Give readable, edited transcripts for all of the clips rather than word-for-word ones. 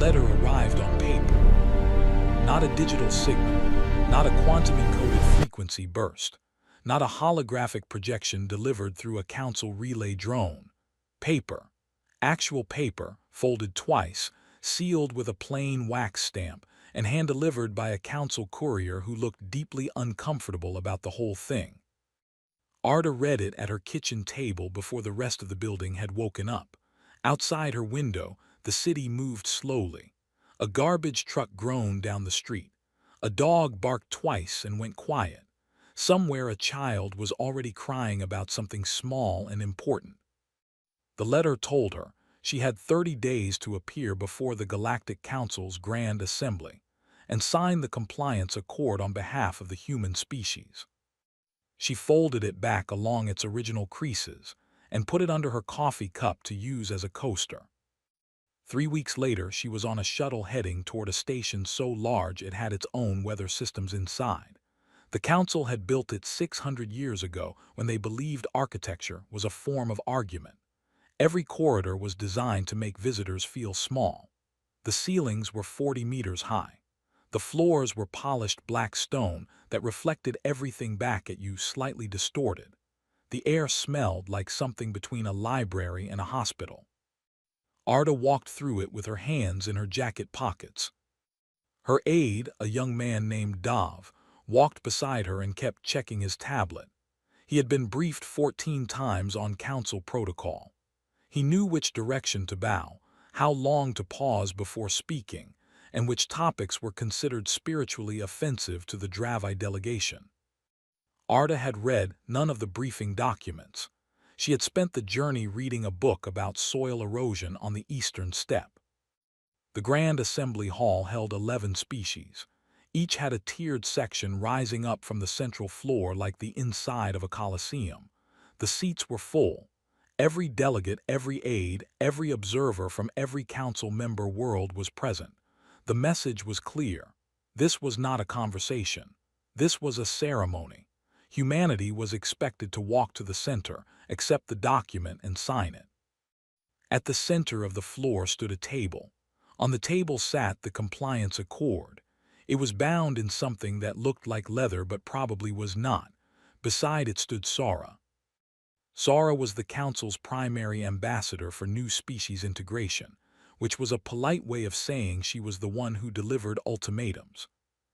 letter arrived on paper. Not a digital signal, not a quantum-encoded frequency burst, not a holographic projection delivered through a council relay drone. Paper, actual paper, folded twice, sealed with a plain wax stamp, and hand-delivered by a council courier who looked deeply uncomfortable about the whole thing. Arda read it at her kitchen table before the rest of the building had woken up. Outside her window, the city moved slowly. A garbage truck groaned down the street. A dog barked twice and went quiet. Somewhere a child was already crying about something small and important. The letter told her she had 30 days to appear before the Galactic Council's Grand Assembly and sign the compliance accord on behalf of the human species. She folded it back along its original creases and put it under her coffee cup to use as a coaster. 3 weeks later, she was on a shuttle heading toward a station so large it had its own weather systems inside. The council had built it 600 years ago when they believed architecture was a form of argument. Every corridor was designed to make visitors feel small. The ceilings were 40 meters high. The floors were polished black stone that reflected everything back at you, slightly distorted. The air smelled like something between a library and a hospital. Arda walked through it with her hands in her jacket pockets. Her aide, a young man named Dav, walked beside her and kept checking his tablet. He had been briefed 14 times on council protocol. He knew which direction to bow, how long to pause before speaking, and which topics were considered spiritually offensive to the Dravi delegation. Arda had read none of the briefing documents. She had spent the journey reading a book about soil erosion on the eastern steppe. The Grand Assembly Hall held 11 species. Each had a tiered section rising up from the central floor like the inside of a coliseum. The seats were full. Every delegate, every aide, every observer from every council member world was present. The message was clear. This was not a conversation. This was a ceremony. Humanity was expected to walk to the center, accept the document, and sign it. At the center of the floor stood a table. On the table sat the compliance accord. It was bound in something that looked like leather but probably was not. Beside it stood Sara. Sara was the council's primary ambassador for new species integration, which was a polite way of saying she was the one who delivered ultimatums.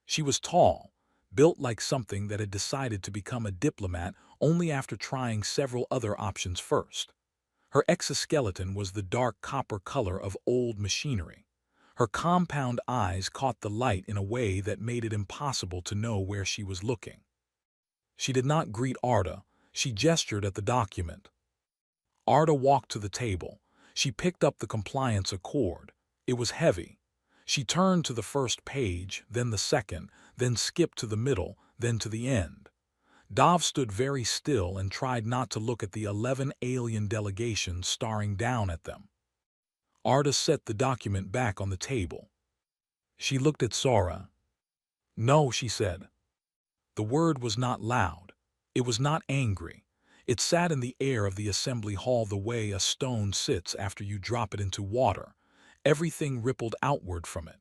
She was tall, built like something that had decided to become a diplomat only after trying several other options first. Her exoskeleton was the dark copper color of old machinery. Her compound eyes caught the light in a way that made it impossible to know where she was looking. She did not greet Arda. She gestured at the document. Arda walked to the table. She picked up the compliance accord. It was heavy. She turned to the first page, then the second, then skipped to the middle, then to the end. Dav stood very still and tried not to look at the 11 alien delegations staring down at them. Arda set the document back on the table. She looked at Sara. "No," she said. The word was not loud. It was not angry. It sat in the air of the assembly hall the way a stone sits after you drop it into water. Everything rippled outward from it.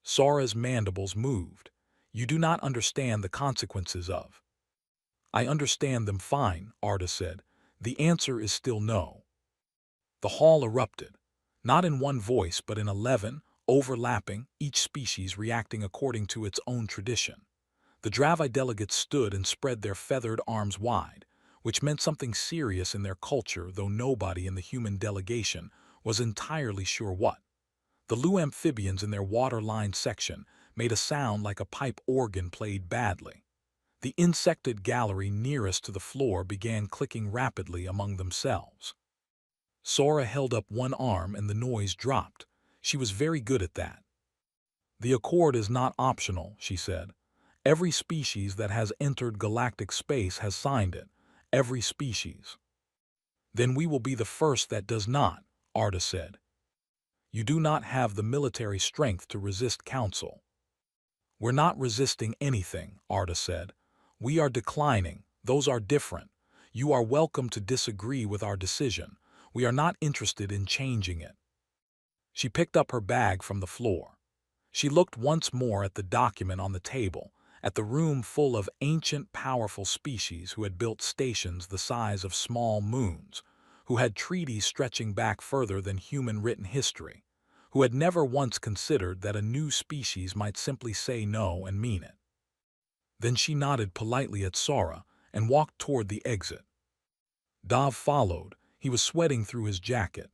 Sara's mandibles moved. "You do not understand the consequences of." "I understand them fine," Arda said. "The answer is still no." The hall erupted, not in one voice but in 11, overlapping, each species reacting according to its own tradition. The Dravi delegates stood and spread their feathered arms wide, which meant something serious in their culture, though nobody in the human delegation was entirely sure what. The Lu amphibians in their water-lined section made a sound like a pipe organ played badly. The insected gallery nearest to the floor began clicking rapidly among themselves. Sara held up one arm and the noise dropped. She was very good at that. "The accord is not optional," she said. "Every species that has entered galactic space has signed it. Every species." "Then we will be the first that does not," Arda said. "You do not have the military strength to resist council." "We're not resisting anything," Arda said. "We are declining. Those are different. You are welcome to disagree with our decision. We are not interested in changing it." She picked up her bag from the floor. She looked once more at the document on the table, at the room full of ancient, powerful species who had built stations the size of small moons, who had treaties stretching back further than human written history, who had never once considered that a new species might simply say no and mean it. Then she nodded politely at Sora and walked toward the exit. Dov followed. He was sweating through his jacket.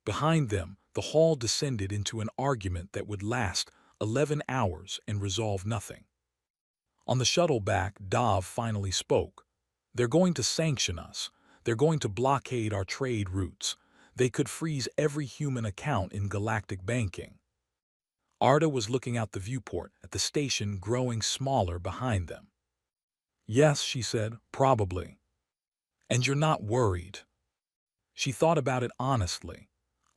Behind them, the hall descended into an argument that would last 11 hours and resolve nothing. On the shuttle back, Dov finally spoke. "They're going to sanction us. They're going to blockade our trade routes. They could freeze every human account in galactic banking." Arda was looking out the viewport at the station growing smaller behind them. "Yes," she said, "probably." "And you're not worried?" She thought about it honestly.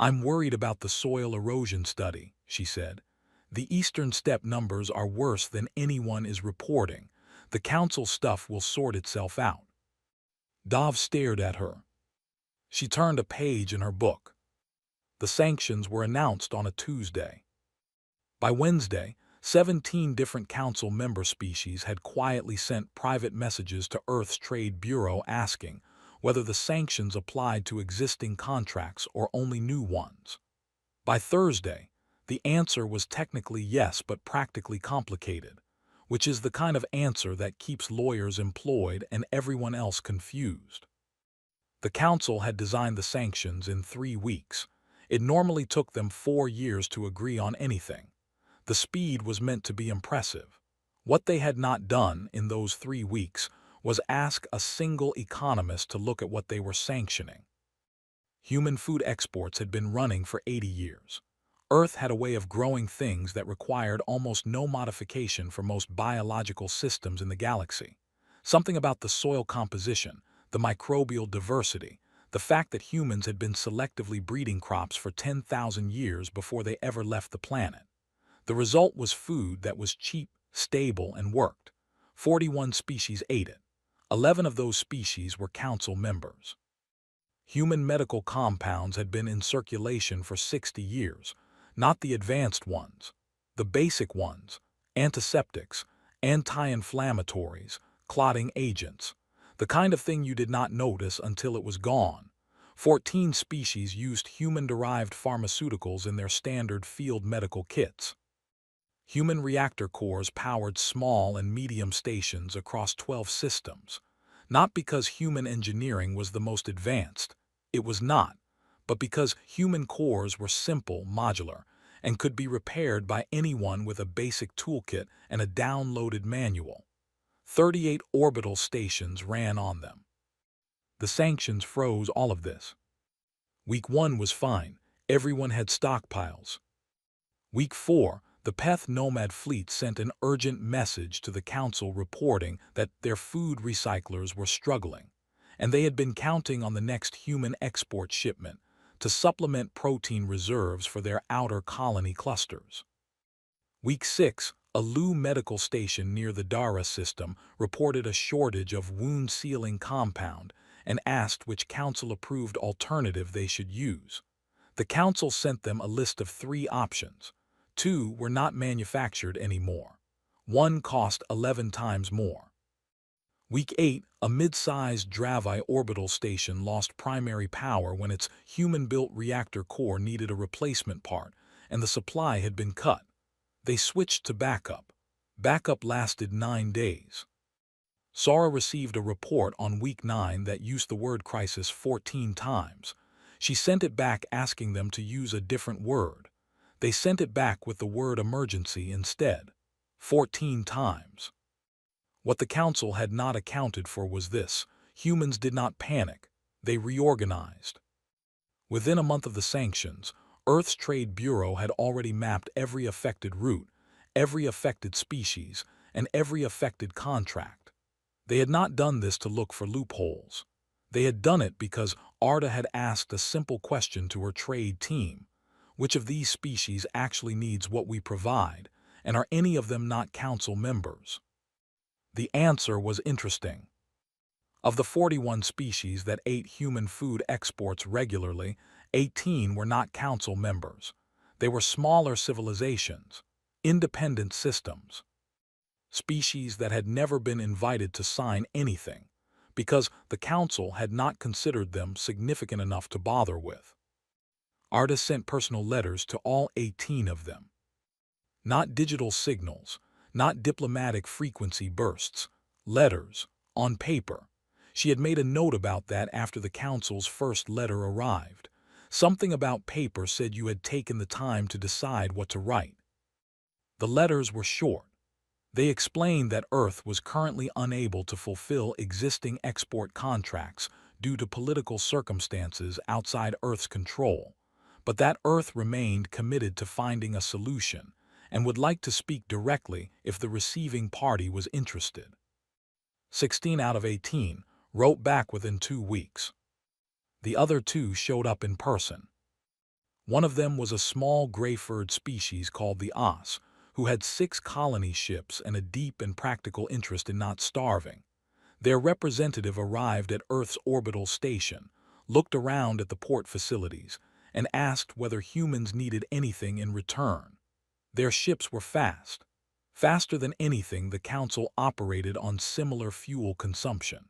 "I'm worried about the soil erosion study," she said. "The Eastern Steppe numbers are worse than anyone is reporting. The council stuff will sort itself out." Dov stared at her. She turned a page in her book. The sanctions were announced on a Tuesday. By Wednesday, 17 different council member species had quietly sent private messages to Earth's Trade Bureau asking whether the sanctions applied to existing contracts or only new ones. By Thursday, the answer was technically yes but practically complicated, which is the kind of answer that keeps lawyers employed and everyone else confused. The council had designed the sanctions in 3 weeks. It normally took them 4 years to agree on anything. The speed was meant to be impressive. What they had not done in those 3 weeks was ask a single economist to look at what they were sanctioning. Human food exports had been running for 80 years. Earth had a way of growing things that required almost no modification for most biological systems in the galaxy. Something about the soil composition, the microbial diversity, the fact that humans had been selectively breeding crops for 10,000 years before they ever left the planet. The result was food that was cheap, stable, and worked. 41 species ate it. 11 of those species were council members. Human medical compounds had been in circulation for 60 years, not the advanced ones, the basic ones: antiseptics, anti-inflammatories, clotting agents, the kind of thing you did not notice until it was gone. 14 species used human-derived pharmaceuticals in their standard field medical kits. Human reactor cores powered small and medium stations across 12 systems, not because human engineering was the most advanced. It was not, but because human cores were simple, modular, and could be repaired by anyone with a basic toolkit and a downloaded manual. 38 orbital stations ran on them. The sanctions froze all of this. Week 1 was fine. Everyone had stockpiles. Week 4, the Peth Nomad fleet sent an urgent message to the council reporting that their food recyclers were struggling, and they had been counting on the next human export shipment to supplement protein reserves for their outer colony clusters. Week 6, a Lu medical station near the Dara system reported a shortage of wound-sealing compound and asked which council-approved alternative they should use. The council sent them a list of 3 options. 2 were not manufactured anymore. 1 cost 11 times more. Week 8, a mid-sized Dravai orbital station lost primary power when its human-built reactor core needed a replacement part, and the supply had been cut. They switched to backup. Backup lasted 9 days. Sora received a report on Week 9 that used the word crisis 14 times. She sent it back asking them to use a different word. They sent it back with the word emergency instead, 14 times. What the council had not accounted for was this: humans did not panic, they reorganized. Within a month of the sanctions, Earth's Trade Bureau had already mapped every affected route, every affected species, and every affected contract. They had not done this to look for loopholes. They had done it because Arda had asked a simple question to her trade team: which of these species actually needs what we provide, and are any of them not council members? The answer was interesting. Of the 41 species that ate human food exports regularly 18 were not council members. They were smaller civilizations, independent systems, species that had never been invited to sign anything, because the council had not considered them significant enough to bother with. Arda sent personal letters to all 18 of them. Not digital signals, not diplomatic frequency bursts, letters, on paper. She had made a note about that after the council's first letter arrived. Something about paper said you had taken the time to decide what to write. The letters were short. They explained that Earth was currently unable to fulfill existing export contracts due to political circumstances outside Earth's control, but that Earth remained committed to finding a solution and would like to speak directly if the receiving party was interested. 16 out of 18 wrote back within 2 weeks. The other 2 showed up in person. One of them was a small gray-furred species called the Os, who had 6 colony ships and a deep and practical interest in not starving. Their representative arrived at Earth's orbital station, looked around at the port facilities, and asked whether humans needed anything in return. Their ships were fast, faster than anything the Council operated on similar fuel consumption.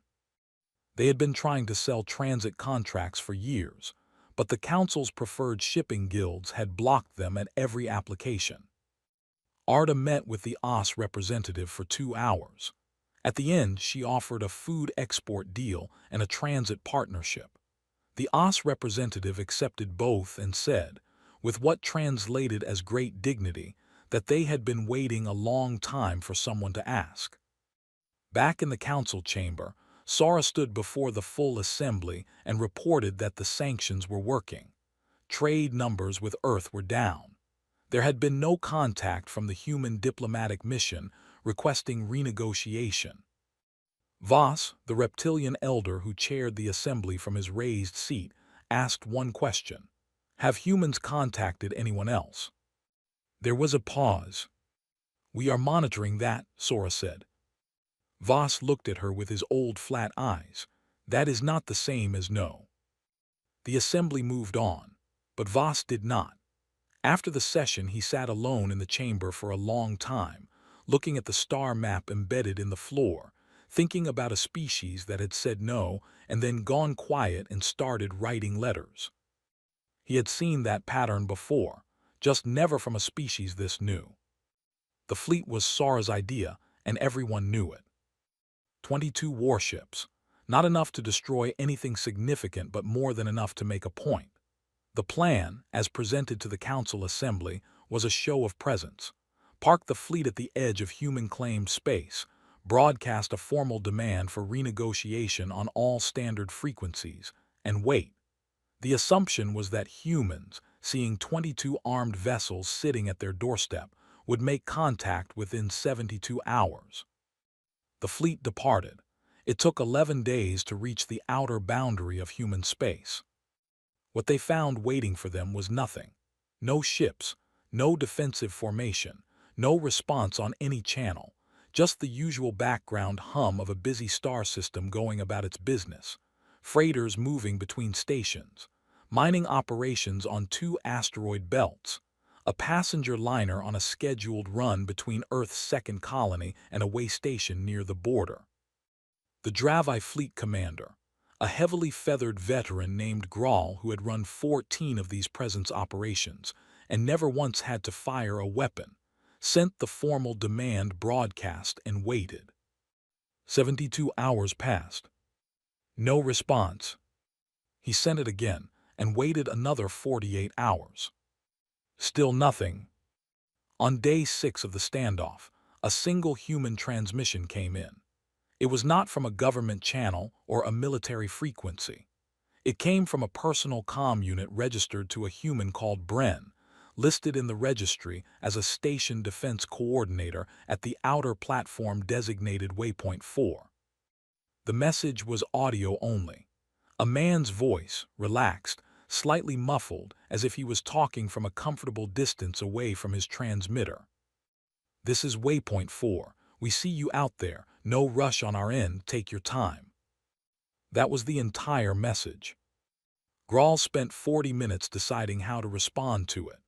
They had been trying to sell transit contracts for years, but the Council's preferred shipping guilds had blocked them at every application. Arda met with the OS representative for 2 hours. At the end, she offered a food export deal and a transit partnership. The OS representative accepted both and said, with what translated as great dignity, that they had been waiting a long time for someone to ask. Back in the council chamber, Sora stood before the full assembly and reported that the sanctions were working. Trade numbers with Earth were down. There had been no contact from the human diplomatic mission requesting renegotiation. Voss, the reptilian elder who chaired the assembly from his raised seat, asked one question. Have humans contacted anyone else? There was a pause. We are monitoring that, Sora said. Voss looked at her with his old flat eyes. That is not the same as no. The assembly moved on, but Voss did not. After the session, he sat alone in the chamber for a long time, looking at the star map embedded in the floor, thinking about a species that had said no and then gone quiet and started writing letters. He had seen that pattern before, just never from a species this new. The fleet was Sora's idea, and everyone knew it. 22 warships, not enough to destroy anything significant but more than enough to make a point. The plan, as presented to the Council Assembly, was a show of presence. Park the fleet at the edge of human-claimed space, broadcast a formal demand for renegotiation on all standard frequencies, and wait. The assumption was that humans, seeing 22 armed vessels sitting at their doorstep, would make contact within 72 hours. The fleet departed. It took 11 days to reach the outer boundary of human space. What they found waiting for them was nothing. No ships, no defensive formation, no response on any channel, just the usual background hum of a busy star system going about its business, freighters moving between stations, mining operations on 2 asteroid belts, a passenger liner on a scheduled run between Earth's second colony and a way station near the border. The Dravai fleet commander, a heavily feathered veteran named Grawl who had run 14 of these presence operations and never once had to fire a weapon, sent the formal demand broadcast and waited. 72 hours passed. No response. He sent it again and waited another 48 hours. Still nothing. On day 6 of the standoff, a single human transmission came in. It was not from a government channel or a military frequency. It came from a personal comm unit registered to a human called Bren, listed in the registry as a station defense coordinator at the outer platform designated Waypoint 4. The message was audio only. A man's voice, relaxed, slightly muffled, as if he was talking from a comfortable distance away from his transmitter. This is Waypoint 4. We see you out there. No rush on our end. Take your time. That was the entire message. Grawl spent 40 minutes deciding how to respond to it.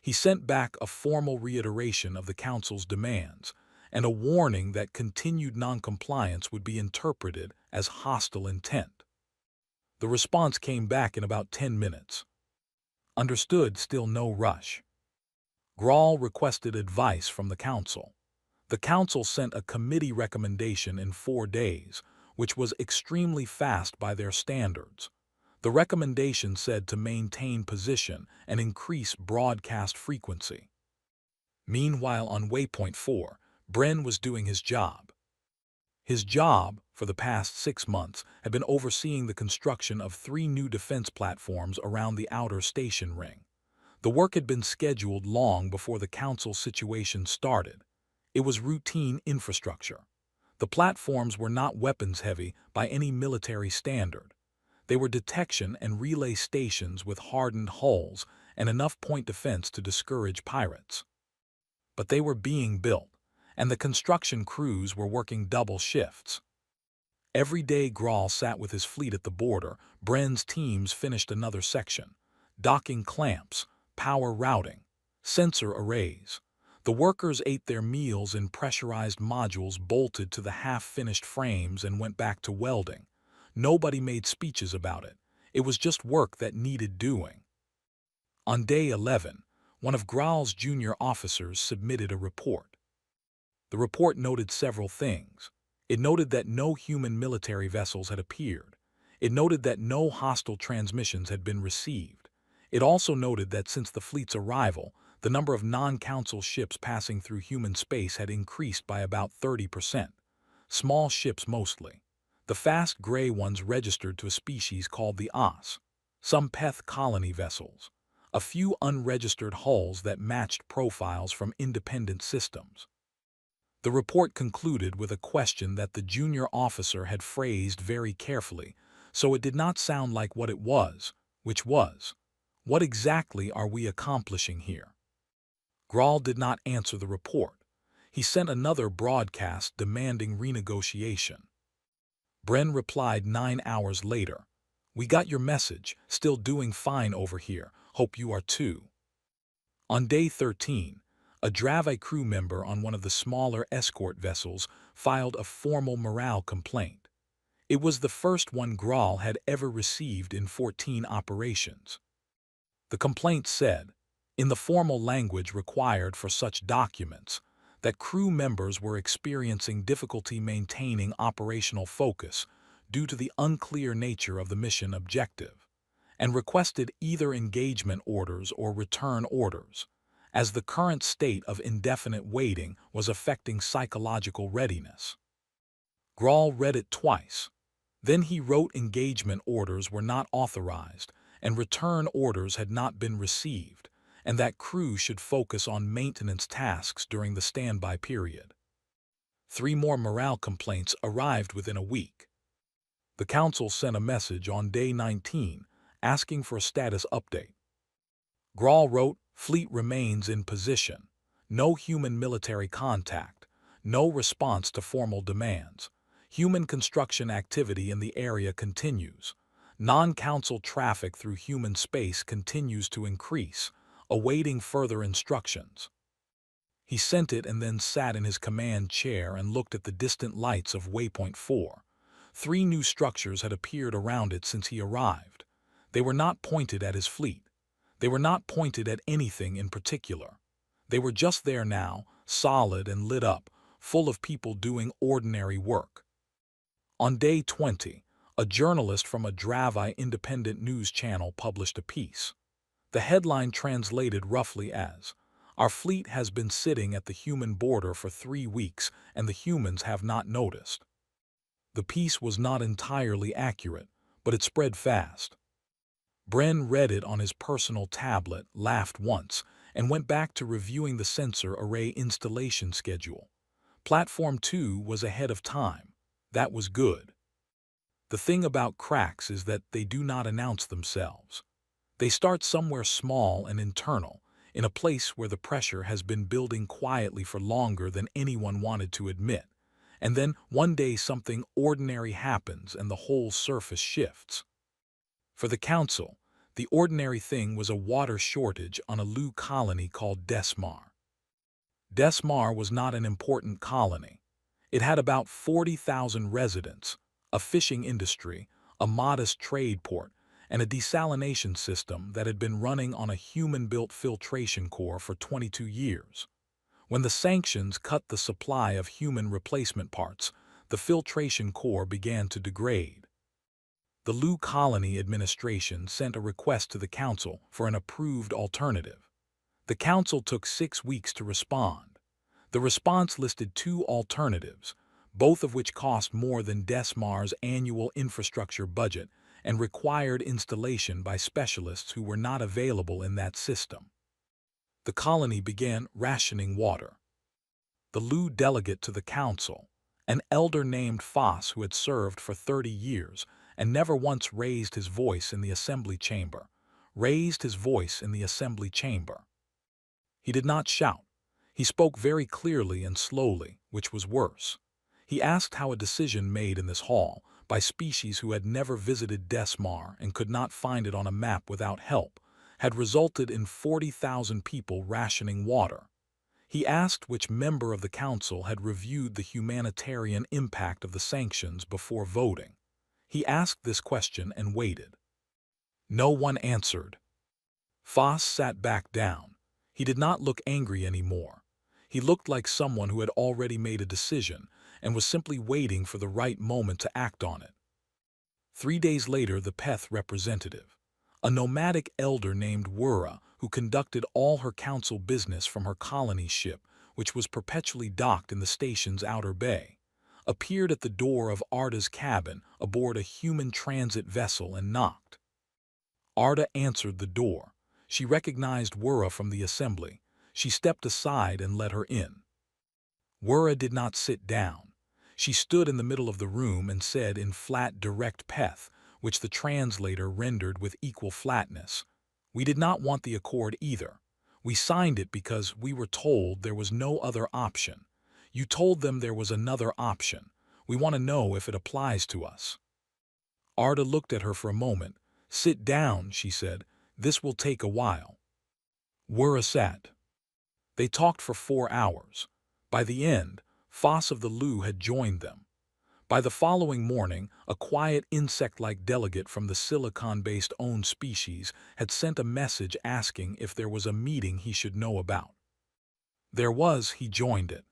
He sent back a formal reiteration of the Council's demands and a warning that continued noncompliance would be interpreted as hostile intent. The response came back in about 10 minutes. Understood, still no rush. Grawl requested advice from the Council. The Council sent a committee recommendation in 4 days, which was extremely fast by their standards. The recommendation said to maintain position and increase broadcast frequency. Meanwhile, on Waypoint 4, Bren was doing his job. His job, for the past 6 months, had been overseeing the construction of 3 new defense platforms around the outer station ring. The work had been scheduled long before the Council situation started. It was routine infrastructure. The platforms were not weapons-heavy by any military standard. They were detection and relay stations with hardened hulls and enough point defense to discourage pirates. But they were being built, and the construction crews were working double shifts. Every day Grawl sat with his fleet at the border, Bren's teams finished another section. Docking clamps, power routing, sensor arrays. The workers ate their meals in pressurized modules bolted to the half-finished frames and went back to welding. Nobody made speeches about it. It was just work that needed doing. On day 11, one of Graal's junior officers submitted a report. The report noted several things. It noted that no human military vessels had appeared. It noted that no hostile transmissions had been received. It also noted that since the fleet's arrival, the number of non-Council ships passing through human space had increased by about 30%. Small ships mostly. The fast gray ones registered to a species called the Os. Some Peth colony vessels. A few unregistered hulls that matched profiles from independent systems. The report concluded with a question that the junior officer had phrased very carefully, so it did not sound like what it was, which was, what exactly are we accomplishing here? Grawl did not answer the report. He sent another broadcast demanding renegotiation. Bren replied 9 hours later. We got your message, still doing fine over here, hope you are too. On day 13, a Dravai crew member on one of the smaller escort vessels filed a formal morale complaint. It was the first one Grawl had ever received in 14 operations. The complaint said, in the formal language required for such documents, that crew members were experiencing difficulty maintaining operational focus due to the unclear nature of the mission objective, and requested either engagement orders or return orders, as the current state of indefinite waiting was affecting psychological readiness. Grawl read it twice. Then he wrote engagement orders were not authorized and return orders had not been received, and that crew should focus on maintenance tasks during the standby period. 3 more morale complaints arrived within a week. The Council sent a message on day 19 asking for a status update. Grawl wrote, fleet remains in position. No human military contact. No response to formal demands. Human construction activity in the area continues. Non-Council traffic through human space continues to increase, awaiting further instructions. He sent it and then sat in his command chair and looked at the distant lights of Waypoint 4. 3 new structures had appeared around it since he arrived. They were not pointed at his fleet. They were not pointed at anything in particular. They were just there now, solid and lit up, full of people doing ordinary work. On day 20, a journalist from a Dravai independent news channel published a piece. The headline translated roughly as, our fleet has been sitting at the human border for 3 weeks and the humans have not noticed. The piece was not entirely accurate, but it spread fast. Bren read it on his personal tablet, laughed once, and went back to reviewing the sensor array installation schedule. Platform 2 was ahead of time. That was good. The thing about cracks is that they do not announce themselves. They start somewhere small and internal, in a place where the pressure has been building quietly for longer than anyone wanted to admit, and then one day something ordinary happens and the whole surface shifts. For the Council, The ordinary thing was a water shortage on a Lu colony called Desmar. Desmar was not an important colony. It had about 40,000 residents, a fishing industry, a modest trade port, and a desalination system that had been running on a human-built filtration core for 22 years. When the sanctions cut the supply of human replacement parts, the filtration core began to degrade. The Lu Colony Administration sent a request to the Council for an approved alternative. The Council took 6 weeks to respond. The response listed 2 alternatives, both of which cost more than Desmar's annual infrastructure budget and required installation by specialists who were not available in that system. The colony began rationing water. The Lu delegate to the council, an elder named Foss who had served for 30 years and never once raised his voice in the assembly chamber, raised his voice in the assembly chamber. He did not shout. He spoke very clearly and slowly, which was worse. He asked how a decision made in this hall by species who had never visited Desmar and could not find it on a map without help had resulted in 40,000 people rationing water. He asked which member of the council had reviewed the humanitarian impact of the sanctions before voting. He asked this question and waited. No one answered. Foss sat back down. He did not look angry anymore. He looked like someone who had already made a decision and was simply waiting for the right moment to act on it. 3 days later, the Peth representative, a nomadic elder named Wura, who conducted all her council business from her colony ship, which was perpetually docked in the station's outer bay, appeared at the door of Arda's cabin aboard a human transit vessel and knocked. Arda answered the door. She recognized Wura from the assembly. She stepped aside and let her in. Wura did not sit down. She stood in the middle of the room and said in flat, direct Peth, which the translator rendered with equal flatness, "We did not want the accord either. We signed it because we were told there was no other option. You told them there was another option. We want to know if it applies to us." Arda looked at her for a moment. "Sit down," she said. "This will take a while." Wura sat. They talked for 4 hours. By the end, Foss of the Lu had joined them. By the following morning, a quiet insect-like delegate from the silicon-based owned species had sent a message asking if there was a meeting he should know about. There was. He joined it.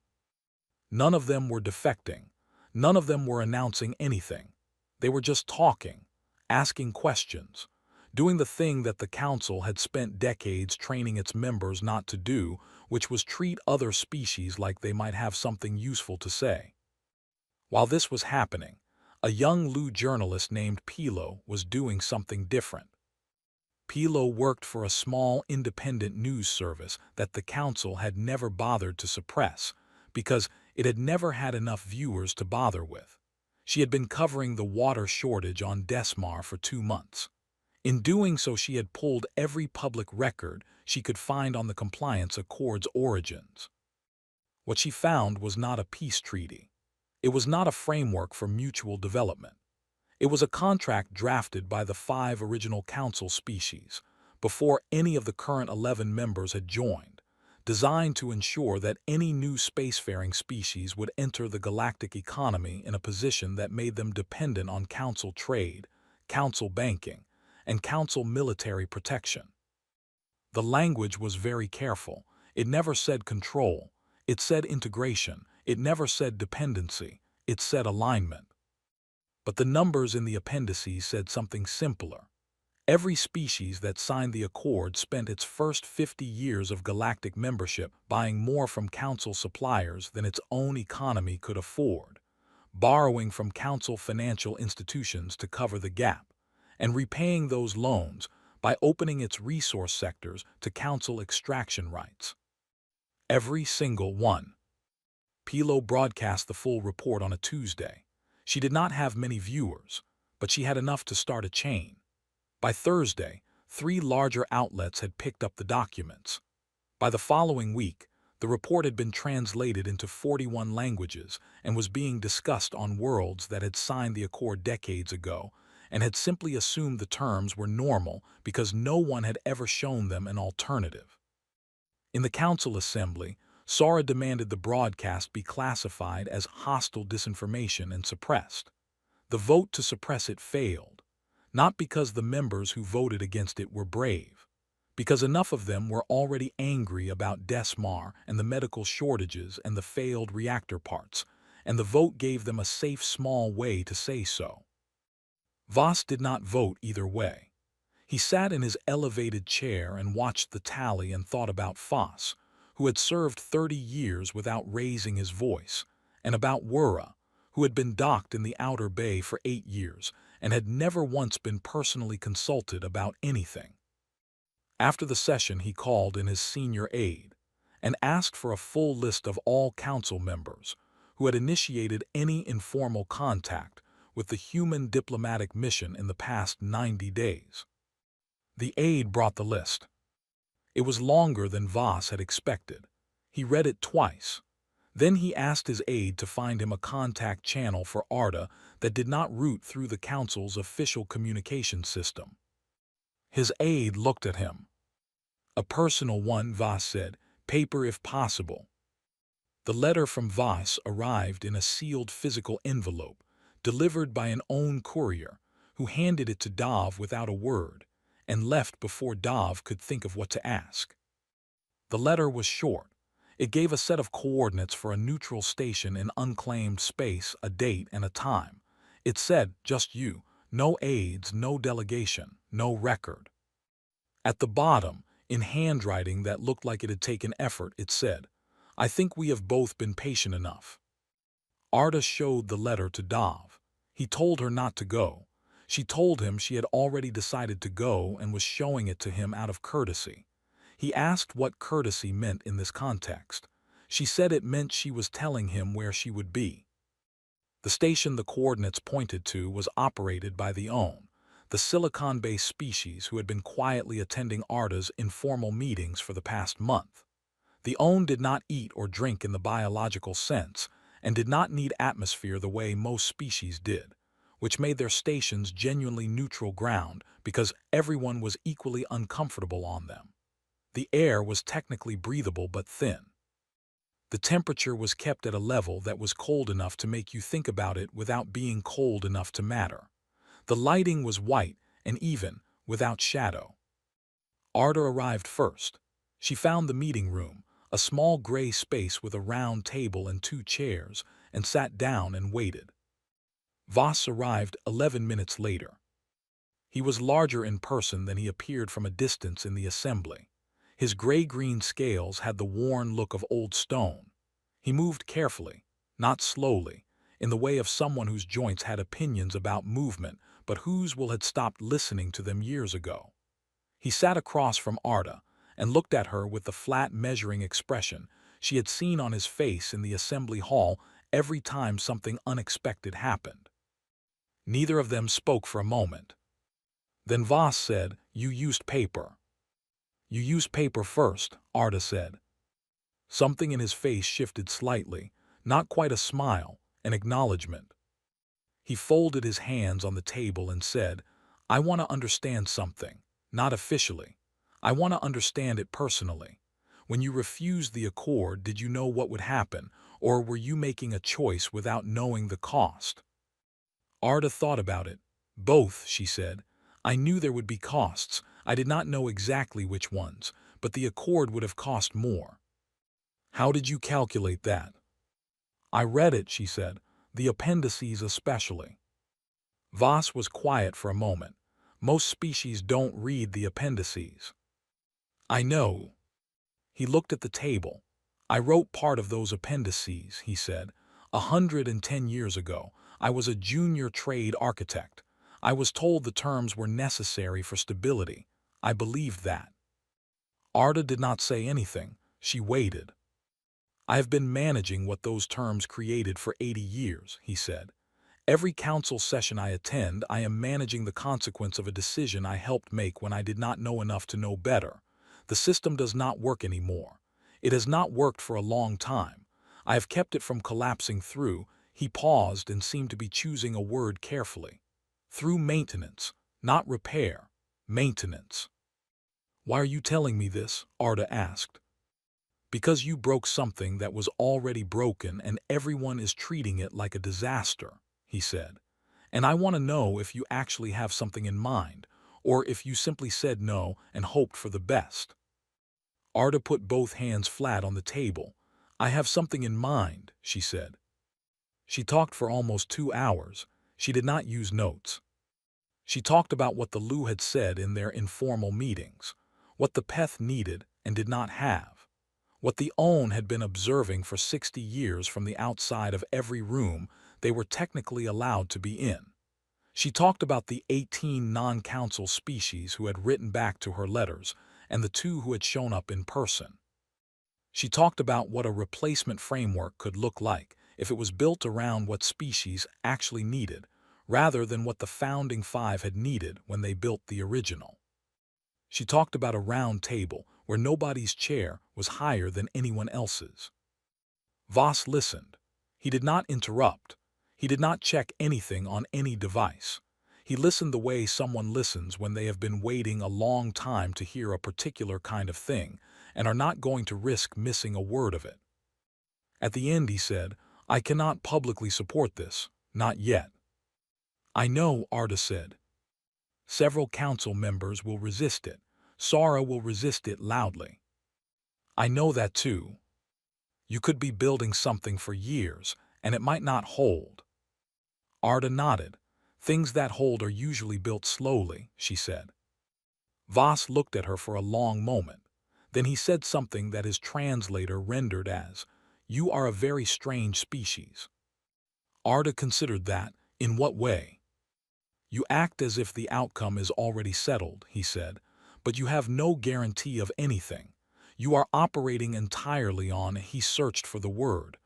None of them were defecting. None of them were announcing anything. They were just talking, asking questions, doing the thing that the council had spent decades training its members not to do, which was treat other species like they might have something useful to say. While this was happening, a young Lu journalist named Pilo was doing something different. Pilo worked for a small independent news service that the council had never bothered to suppress because it had never had enough viewers to bother with. She had been covering the water shortage on Desmar for 2 months. In doing so, she had pulled every public record she could find on the Compliance Accord's origins. What she found was not a peace treaty. It was not a framework for mutual development. It was a contract drafted by the 5 original council species, before any of the current 11 members had joined, designed to ensure that any new spacefaring species would enter the galactic economy in a position that made them dependent on council trade, council banking, and council military protection. The language was very careful. It never said control. It said integration. It never said dependency. It said alignment. But the numbers in the appendices said something simpler. Every species that signed the accord spent its first 50 years of galactic membership buying more from council suppliers than its own economy could afford, borrowing from council financial institutions to cover the gap, and repaying those loans by opening its resource sectors to council extraction rights. Every single one. Pilo broadcast the full report on a Tuesday. She did not have many viewers, but she had enough to start a chain. By Thursday, 3 larger outlets had picked up the documents. By the following week, the report had been translated into 41 languages and was being discussed on worlds that had signed the accord decades ago and had simply assumed the terms were normal because no one had ever shown them an alternative. In the council assembly, Sora demanded the broadcast be classified as hostile disinformation and suppressed. The vote to suppress it failed, not because the members who voted against it were brave, because enough of them were already angry about Desmar and the medical shortages and the failed reactor parts, and the vote gave them a safe small way to say so. Voss did not vote either way. He sat in his elevated chair and watched the tally and thought about Foss, who had served 30 years without raising his voice, and about Wura, who had been docked in the Outer Bay for 8 years and had never once been personally consulted about anything. After the session, he called in his senior aide and asked for a full list of all council members who had initiated any informal contact with the human diplomatic mission in the past 90 days. The aide brought the list. It was longer than Voss had expected. He read it twice. Then he asked his aide to find him a contact channel for Arda that did not route through the council's official communication system. His aide looked at him. "A personal one," Voss said. "Paper if possible." The letter from Voss arrived in a sealed physical envelope, delivered by an own courier, who handed it to Dov without a word, and left before Dov could think of what to ask. The letter was short. It gave a set of coordinates for a neutral station in unclaimed space, a date, and a time. It said, "Just you, no aides, no delegation, no record." At the bottom, in handwriting that looked like it had taken effort, it said, "I think we have both been patient enough." Arda showed the letter to Dov. He told her not to go. She told him she had already decided to go and was showing it to him out of courtesy. He asked what courtesy meant in this context. She said it meant she was telling him where she would be. The station the coordinates pointed to was operated by the OWN, the silicon-based species who had been quietly attending Arda's informal meetings for the past month. The OWN did not eat or drink in the biological sense and did not need atmosphere the way most species did, which made their stations genuinely neutral ground because everyone was equally uncomfortable on them. The air was technically breathable but thin. The temperature was kept at a level that was cold enough to make you think about it without being cold enough to matter. The lighting was white and even, without shadow. Arda arrived first. She found the meeting room, a small gray space with a round table and 2 chairs, and sat down and waited. Voss arrived 11 minutes later. He was larger in person than he appeared from a distance in the assembly. His gray-green scales had the worn look of old stone. He moved carefully, not slowly, in the way of someone whose joints had opinions about movement but whose will had stopped listening to them years ago. He sat across from Arda and looked at her with the flat measuring expression she had seen on his face in the assembly hall every time something unexpected happened. Neither of them spoke for a moment. Then Voss said, "You used paper." "You used paper first," Arda said. Something in his face shifted slightly, not quite a smile, an acknowledgement. He folded his hands on the table and said, "I want to understand something, not officially. I want to understand it personally. When you refused the accord, did you know what would happen, or were you making a choice without knowing the cost?" Arda thought about it. "Both," she said. "I knew there would be costs. I did not know exactly which ones, but the accord would have cost more." "How did you calculate that?" "I read it," she said, "the appendices especially." Voss was quiet for a moment. "Most species don't read the appendices." "I know." He looked at the table. "I wrote part of those appendices," he said. 110 years ago, I was a junior trade architect. I was told the terms were necessary for stability. I believed that." Arda did not say anything. She waited. "I have been managing what those terms created for 80 years, he said. "Every council session I attend, I am managing the consequence of a decision I helped make when I did not know enough to know better. The system does not work anymore. It has not worked for a long time. I have kept it from collapsing through." He paused and seemed to be choosing a word carefully. Through maintenance, not repair, maintenance. Why are you telling me this? Arda asked. Because you broke something that was already broken and everyone is treating it like a disaster, he said. And I want to know if you actually have something in mind, or if you simply said no and hoped for the best. Arda put both hands flat on the table. I have something in mind, she said. She talked for almost 2 hours. She did not use notes. She talked about what the Lu had said in their informal meetings, what the Peth needed and did not have, what the Own had been observing for 60 years from the outside of every room they were technically allowed to be in. She talked about the 18 non-council species who had written back to her letters and the 2 who had shown up in person. She talked about what a replacement framework could look like if it was built around what species actually needed, rather than what the founding 5 had needed when they built the original. She talked about a round table where nobody's chair was higher than anyone else's. Voss listened. He did not interrupt. He did not check anything on any device. He listened the way someone listens when they have been waiting a long time to hear a particular kind of thing and are not going to risk missing a word of it. At the end he said, I cannot publicly support this, not yet. I know, Arda said. Several council members will resist it. Sara will resist it loudly. I know that too. You could be building something for years, and it might not hold. Arda nodded. Things that hold are usually built slowly, she said. Voss looked at her for a long moment. Then he said something that his translator rendered as, You are a very strange species. Arda considered that. In what way? You act as if the outcome is already settled, he said, but you have no guarantee of anything. You are operating entirely on, he searched for the word,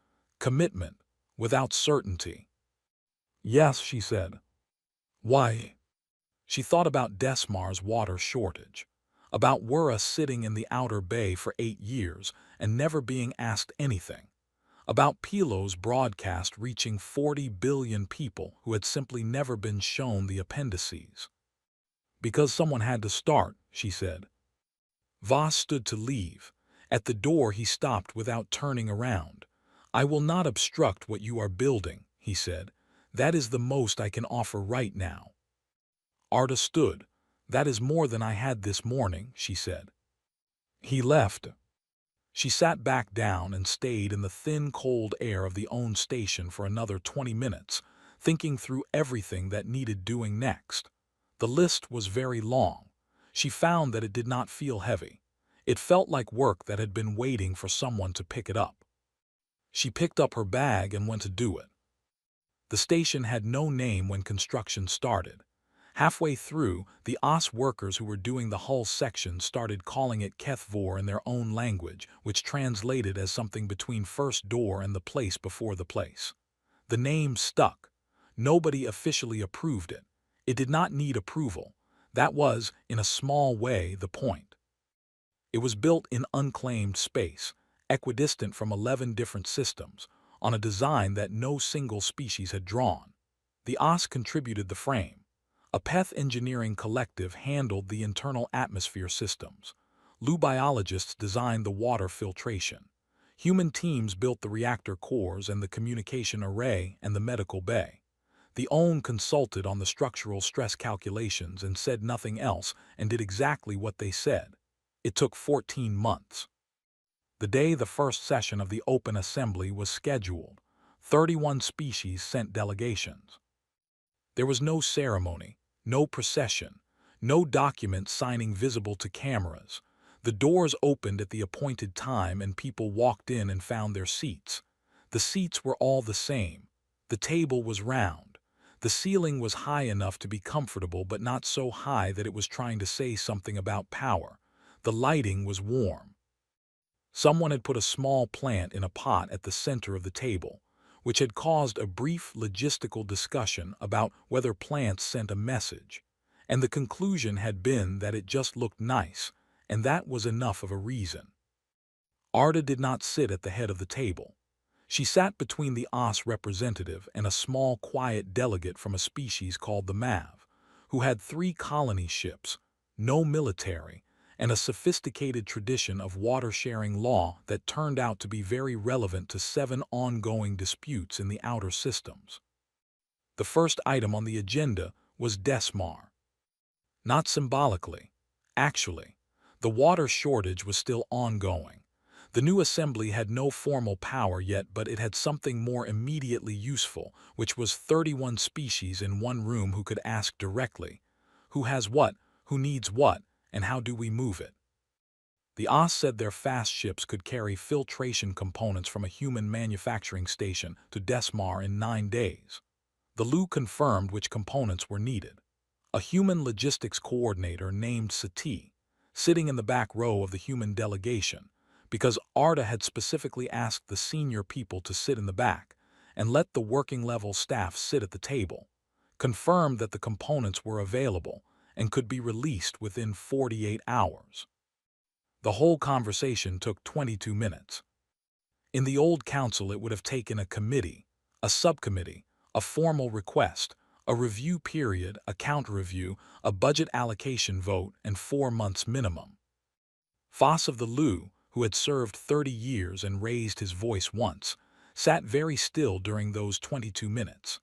commitment, without certainty. Yes, she said. Why? She thought about Desmar's water shortage, about Wura sitting in the outer bay for 8 years and never being asked anything, about Pilo's broadcast reaching 40 billion people who had simply never been shown the appendices. Because someone had to start, she said. Voss stood to leave. At the door he stopped without turning around. I will not obstruct what you are building, he said. That is the most I can offer right now. Arda stood. That is more than I had this morning, she said. He left. She sat back down and stayed in the thin, cold air of the Own station for another 20 minutes, thinking through everything that needed doing next. The list was very long. She found that it did not feel heavy. It felt like work that had been waiting for someone to pick it up. She picked up her bag and went to do it. The station had no name when construction started. Halfway through, the OS workers who were doing the hull section started calling it Kethvor in their own language, which translated as something between first door and the place before the place. The name stuck. Nobody officially approved it. It did not need approval. That was, in a small way, the point. It was built in unclaimed space, equidistant from 11 different systems, on a design that no single species had drawn. The OS contributed the frame. A Peth engineering collective handled the internal atmosphere systems. Lu biologists designed the water filtration. Human teams built the reactor cores and the communication array and the medical bay. The OWN consulted on the structural stress calculations and said nothing else and did exactly what they said. It took 14 months. The day the first session of the Open Assembly was scheduled, 31 species sent delegations. There was no ceremony, no procession, no document signing visible to cameras. The doors opened at the appointed time and people walked in and found their seats. The seats were all the same. The table was round. The ceiling was high enough to be comfortable but not so high that it was trying to say something about power. The lighting was warm. Someone had put a small plant in a pot at the center of the table, which had caused a brief logistical discussion about whether plants sent a message, and the conclusion had been that it just looked nice, and that was enough of a reason. Arda did not sit at the head of the table. She sat between the OS representative and a small, quiet delegate from a species called the Mav, who had 3 colony ships, no military, and a sophisticated tradition of water-sharing law that turned out to be very relevant to 7 ongoing disputes in the outer systems. The first item on the agenda was Desmar. Not symbolically. Actually, the water shortage was still ongoing. The new assembly had no formal power yet, but it had something more immediately useful, which was 31 species in one room who could ask directly, who has what, who needs what, and how do we move it? The OS said their fast ships could carry filtration components from a human manufacturing station to Desmar in 9 days. The LU confirmed which components were needed. A human logistics coordinator named Sati, sitting in the back row of the human delegation, because Arda had specifically asked the senior people to sit in the back and let the working-level staff sit at the table, confirmed that the components were available and could be released within 48 hours. The whole conversation took 22 minutes. In the old council, it would have taken a committee, a subcommittee, a formal request, a review period, a counter review, a budget allocation vote, and 4 months minimum. Foss of the Lu, who had served 30 years and raised his voice once, sat very still during those 22 minutes.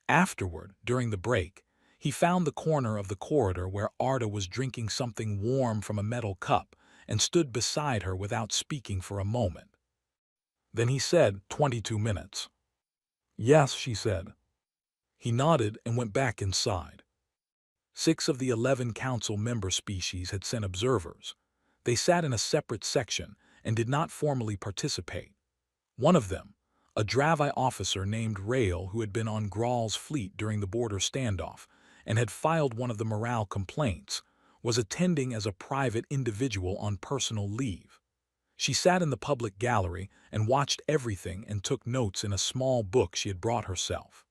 Afterward, during the break, he found the corner of the corridor where Arda was drinking something warm from a metal cup and stood beside her without speaking for a moment. Then he said, 22 minutes. Yes, she said. He nodded and went back inside. 6 of the 11 council member species had sent observers. They sat in a separate section and did not formally participate. One of them, a Dravi officer named Rail who had been on Graal's fleet during the border standoff and had filed one of the morale complaints, was attending as a private individual on personal leave. She sat in the public gallery and watched everything and took notes in a small book she had brought herself.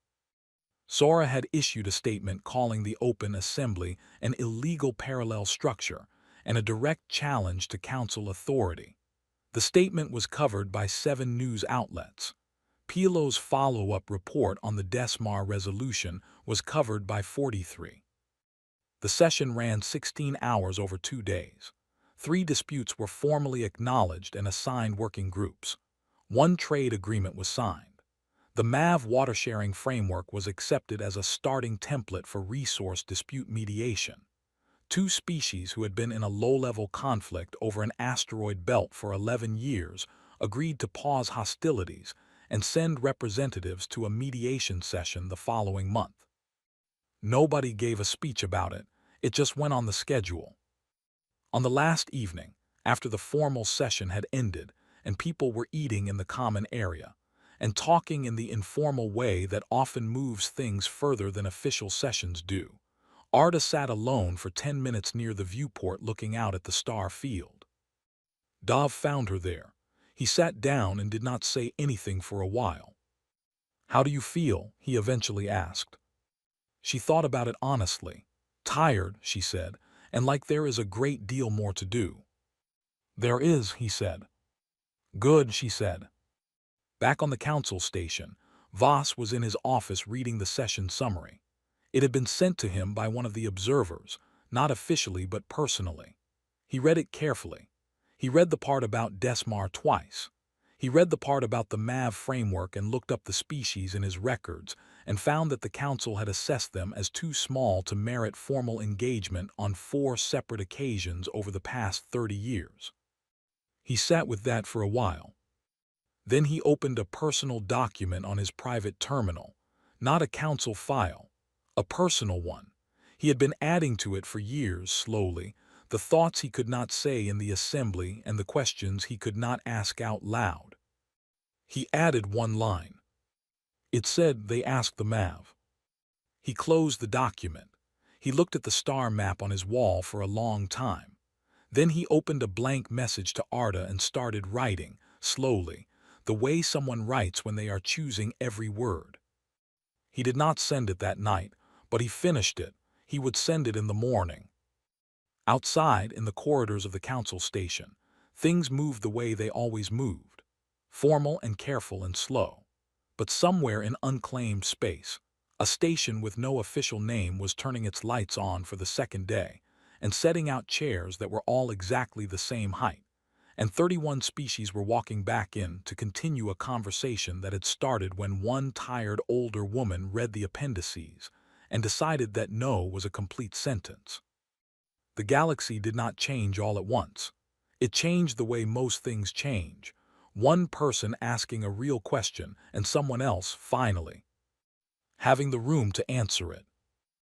Sora had issued a statement calling the Open Assembly an illegal parallel structure and a direct challenge to council authority. The statement was covered by 7 news outlets. Pilo's follow-up report on the Desmar resolution was covered by 43. The session ran 16 hours over 2 days. 3 disputes were formally acknowledged and assigned working groups. 1 trade agreement was signed. The MAV water-sharing framework was accepted as a starting template for resource dispute mediation. 2 species who had been in a low-level conflict over an asteroid belt for 11 years agreed to pause hostilities and send representatives to a mediation session the following month. Nobody gave a speech about it. It just went on the schedule. On the last evening, after the formal session had ended and people were eating in the common area and talking in the informal way that often moves things further than official sessions do, Arda sat alone for 10 minutes near the viewport looking out at the star field. Dov found her there. He sat down and did not say anything for a while. "How do you feel?" he eventually asked. She thought about it honestly. "Tired," she said, "and like there is a great deal more to do." "There is," he said. "Good," she said. Back on the council station, Voss was in his office reading the session summary. It had been sent to him by one of the observers, not officially but personally. He read it carefully. He read the part about Desmar twice. He read the part about the MAV framework and looked up the species in his records and found that the council had assessed them as too small to merit formal engagement on 4 separate occasions over the past 30 years. He sat with that for a while. Then he opened a personal document on his private terminal, not a council file, a personal one. He had been adding to it for years, slowly, the thoughts he could not say in the assembly and the questions he could not ask out loud. He added 1 line. It said they asked the MAV. He closed the document. He looked at the star map on his wall for a long time. Then he opened a blank message to Arda and started writing, slowly, the way someone writes when they are choosing every word. He did not send it that night, but he finished it. He would send it in the morning. Outside, in the corridors of the council station, things moved the way they always moved. formal and careful and slow. But somewhere in unclaimed space, a station with no official name was turning its lights on for the second day and setting out chairs that were all exactly the same height, and 31 species were walking back in to continue a conversation that had started when one tired older woman read the appendices and decided that no was a complete sentence. The galaxy did not change all at once. It changed the way most things change. One person asking a real question and someone else, finally, having the room to answer it.